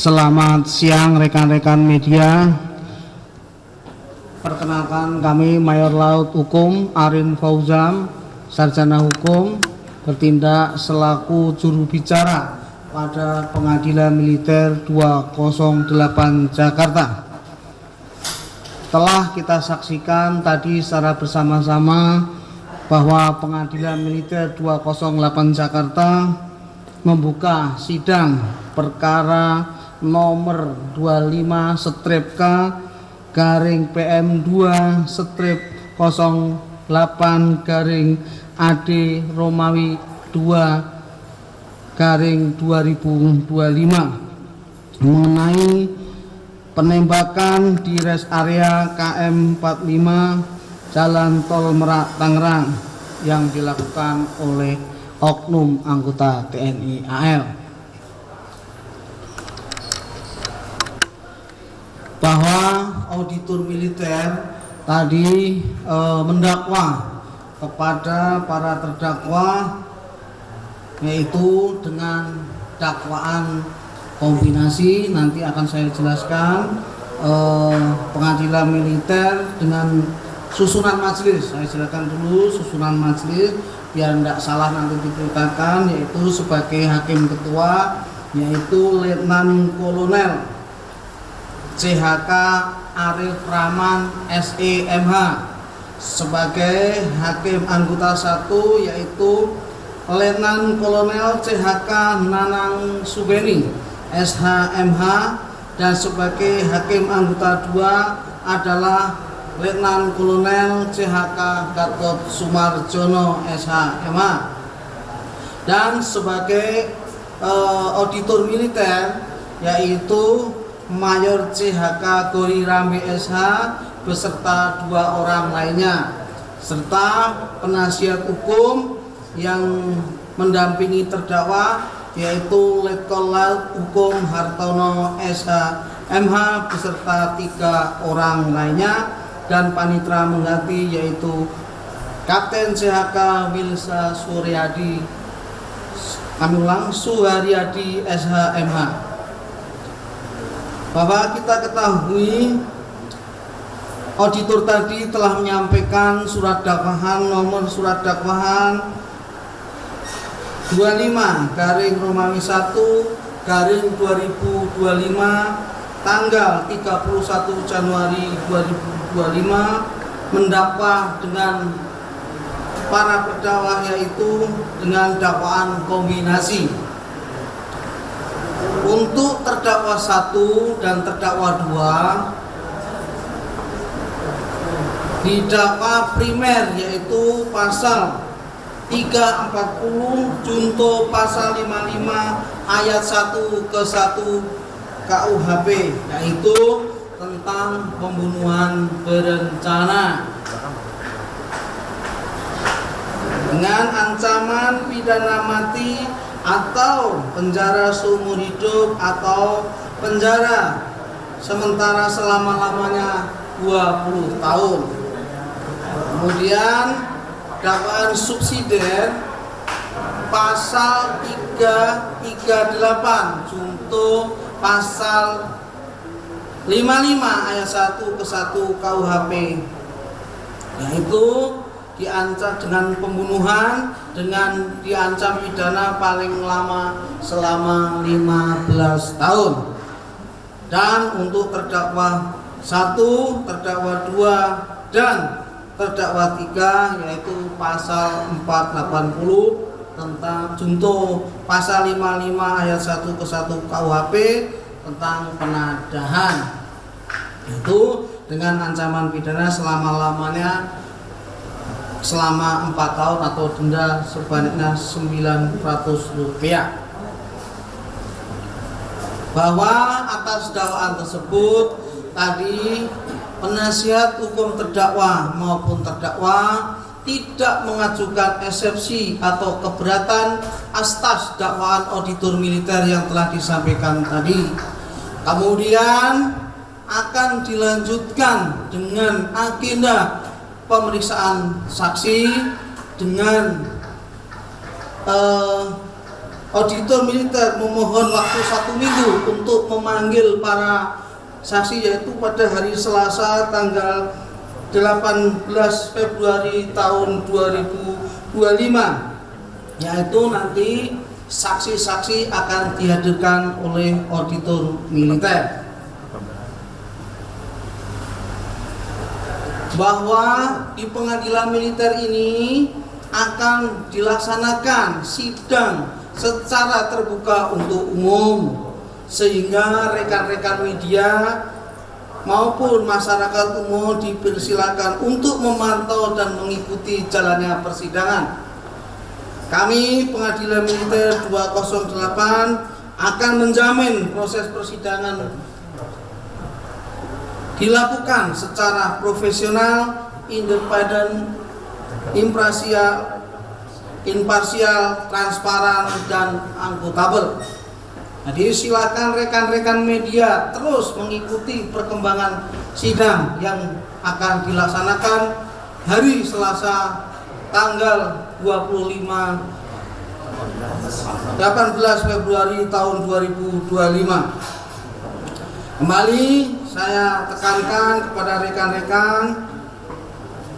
Selamat siang rekan-rekan media. Perkenalkan, kami Mayor Laut Hukum Arin Fauzam, Sarjana Hukum, bertindak selaku juru bicara pada Pengadilan Militer 208 Jakarta. Telah kita saksikan tadi secara bersama-sama bahwa Pengadilan Militer 208 Jakarta membuka sidang perkara nomor 25/PM2/08-AD Romawi 2/2025 mengenai penembakan di rest area KM 45 Jalan Tol Merak Tangerang yang dilakukan oleh oknum anggota TNI AL. Bahwa auditor militer tadi mendakwa kepada para terdakwa, yaitu dengan dakwaan kombinasi. Nanti akan saya jelaskan Pengadilan Militer dengan susunan majelis. Saya jelaskan dulu susunan majelis biar tidak salah nanti diberitakan, yaitu sebagai hakim ketua yaitu Letnan Kolonel CHK Arif Rahman SEMH. Sebagai hakim anggota 1 yaitu Letnan Kolonel CHK Nanang Sugeni SHMH, dan sebagai hakim anggota 2 adalah Letnan Kolonel CHK Gatot Sumarjono SHMH. Dan sebagai auditor militer yaitu Mayor CHK Gori Rambe SH beserta 2 orang lainnya, serta penasihat hukum yang mendampingi terdakwa yaitu Letkol Laut Hukum Hartono SHMH beserta 3 orang lainnya, dan panitra mengganti yaitu Kapten CHK Wilsa Suryadi, kami ulang, Suharyadi SHMH. Bahwa kita ketahui auditor tadi telah menyampaikan surat dakwaan nomor surat dakwaan 25/Romawi 1/2025 tanggal 31 Januari 2025 mendakwa dengan para terdakwa yaitu dengan dakwaan kombinasi. Untuk terdakwa 1 dan terdakwa 2 didakwa primer yaitu pasal 340 junto pasal 55 ayat 1 ke 1 KUHP, yaitu tentang pembunuhan berencana dengan ancaman pidana mati atau penjara seumur hidup atau penjara sementara selama-lamanya 20 tahun. Kemudian dakwaan subsidiar pasal 338 junto pasal 55 ayat 1 ke 1 KUHP, yaitu diancam dengan pembunuhan dengan diancam pidana paling lama selama 15 tahun. Dan untuk terdakwa 1, terdakwa 2 dan terdakwa 3 yaitu pasal 480 tentang junto pasal 55 ayat 1 ke 1 KUHP tentang penadahan, itu dengan ancaman pidana selama-lamanya selama 4 tahun atau denda sebanyak Rp900. Bahwa atas dakwaan tersebut tadi penasihat hukum terdakwa maupun terdakwa tidak mengajukan eksepsi atau keberatan atas dakwaan auditor militer yang telah disampaikan tadi. Kemudian akan dilanjutkan dengan agenda pemeriksaan saksi dengan auditor militer memohon waktu 1 minggu untuk memanggil para saksi, yaitu pada hari Selasa tanggal 18 Februari tahun 2025, yaitu nanti saksi-saksi akan dihadirkan oleh auditor militer. Bahwa di pengadilan militer ini akan dilaksanakan sidang secara terbuka untuk umum, sehingga rekan-rekan media maupun masyarakat umum dipersilakan untuk memantau dan mengikuti jalannya persidangan. Kami Pengadilan Militer 208 akan menjamin proses persidangan dilakukan secara profesional, independen, imparsial, transparan, dan akuntabel. Jadi silakan rekan-rekan media terus mengikuti perkembangan sidang yang akan dilaksanakan hari Selasa tanggal 18 Februari tahun 2025. Kembali saya tekankan kepada rekan-rekan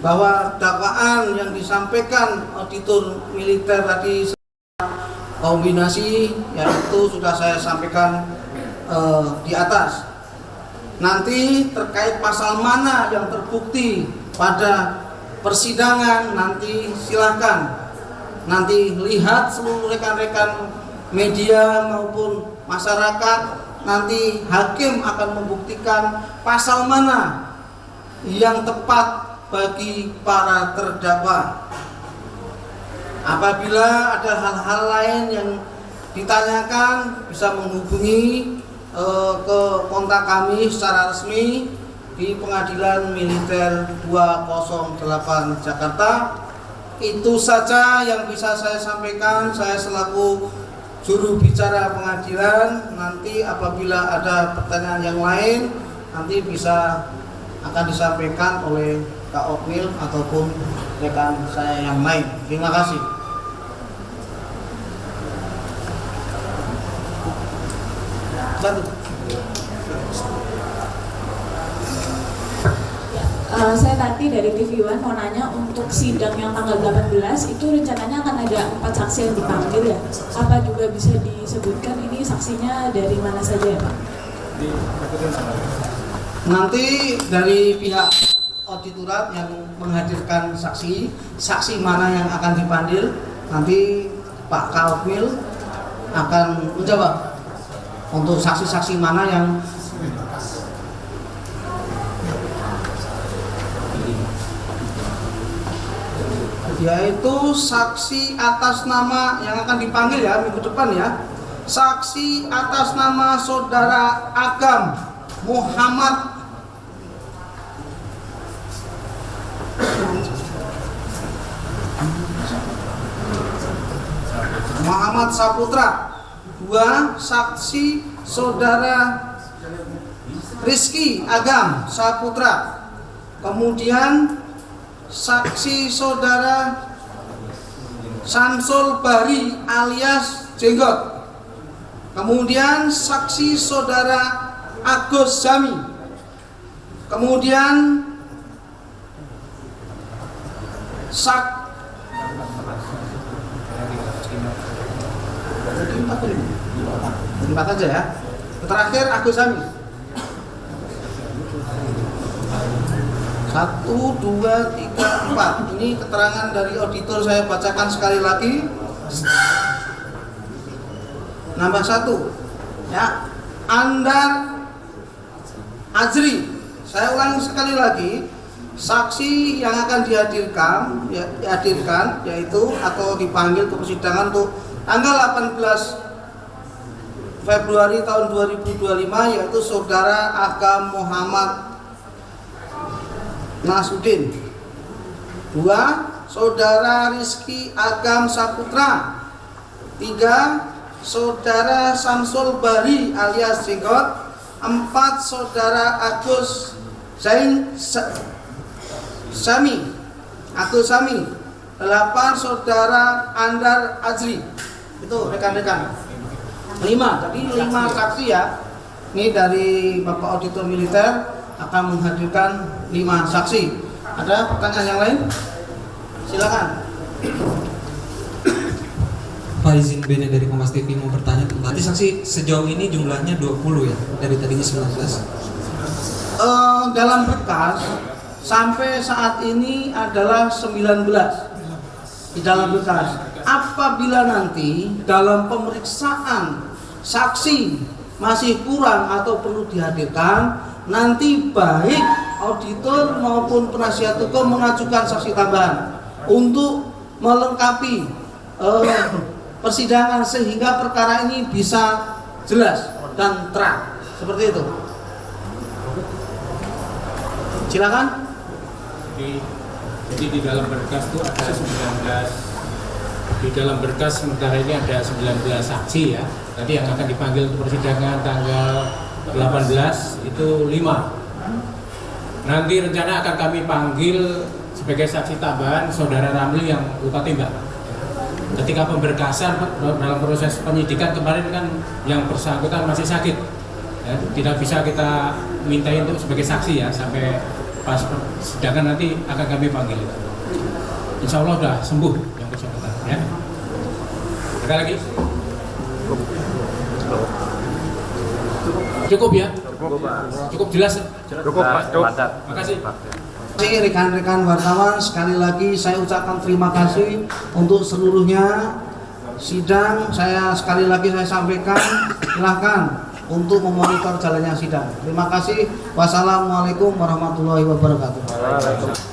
bahwa dakwaan yang disampaikan auditor militer tadi kombinasi, yaitu sudah saya sampaikan di atas. Nanti terkait pasal mana yang terbukti pada persidangan, nanti silahkan nanti lihat seluruh rekan-rekan media maupun masyarakat. Nanti hakim akan membuktikan pasal mana yang tepat bagi para terdakwa. Apabila ada hal-hal lain yang ditanyakan, bisa menghubungi ke kontak kami secara resmi di Pengadilan Militer 208 Jakarta. Itu saja yang bisa saya sampaikan. Saya selaku juru bicara pengadilan. Nanti apabila ada pertanyaan yang lain, nanti bisa akan disampaikan oleh Kak Oknil ataupun rekan saya yang lain. Terima kasih. Bantu. Saya tadi dari TV One mau nanya, untuk sidang yang tanggal 18 itu rencananya akan ada 4 saksi yang dipanggil ya? Apa juga bisa disebutkan ini saksinya dari mana saja ya Pak? Nanti dari pihak auditorat yang menghadirkan saksi mana yang akan dipanggil, nanti Pak Kalpil akan menjawab untuk saksi-saksi mana yang yaitu saksi atas nama yang akan dipanggil ya minggu depan ya. Saksi atas nama Saudara Agam Muhammad Saputra. 2. Saksi Saudara Rizky Agam Saputra. Kemudian saksi Saudara Samsul Bahri alias Jenggot. Kemudian saksi Saudara Agus Zami. Kemudian empat aja ya. Terakhir Agus Zami. 1, 2, 3, 4. Ini keterangan dari auditor, saya bacakan sekali lagi. Nambah 1 ya, Andar Azri. Saya ulangi sekali lagi, saksi yang akan dihadirkan yaitu atau dipanggil ke persidangan untuk tanggal 18 Februari tahun 2025, yaitu Saudara Agam Muhammad Nasruddin. 2. Saudara Rizky Agam Saputra. 3. Saudara Samsul Bahri alias Jenggot. 4. Saudara Agus Zami. 8. Saudara Andar Azri. Itu rekan-rekan. 5, jadi 5 saksi ya. Ini dari Bapak Auditor Militer akan menghadirkan 5 saksi. Ada pertanyaan yang lain? Silakan. Pak, izin Bene dari Kompas TV mau bertanya. Berarti saksi sejauh ini jumlahnya 20 ya, dari tadinya 19. Dalam berkas sampai saat ini adalah 19 di dalam berkas. Apabila nanti dalam pemeriksaan saksi masih kurang atau perlu dihadirkan, nanti baik auditor maupun penasihat hukum mengajukan saksi tambahan untuk melengkapi persidangan sehingga perkara ini bisa jelas dan terang. Seperti itu. Silakan. Jadi di dalam berkas itu ada 19. Di dalam berkas sementara ini ada 19 saksi ya. Tadi yang akan dipanggil untuk persidangan tanggal 18 itu 5. Nanti rencana akan kami panggil sebagai saksi tambahan Saudara Ramli yang luka tembak. Ketika pemberkasan dalam proses penyidikan kemarin kan yang bersangkutan masih sakit, ya, tidak bisa kita mintain untuk sebagai saksi ya sampai pas persidangan nanti akan kami panggil. Insya Allah sudah sembuh yang bersangkutan. Ya. Ada lagi? Cukup ya? Cukup jelas? Cukup Pak. Terima kasih. Rekan-rekan wartawan, sekali lagi saya ucapkan terima kasih untuk seluruhnya. Sidang saya sekali lagi saya sampaikan, silahkan untuk memonitor jalannya sidang. Terima kasih. Wassalamualaikum warahmatullahi wabarakatuh.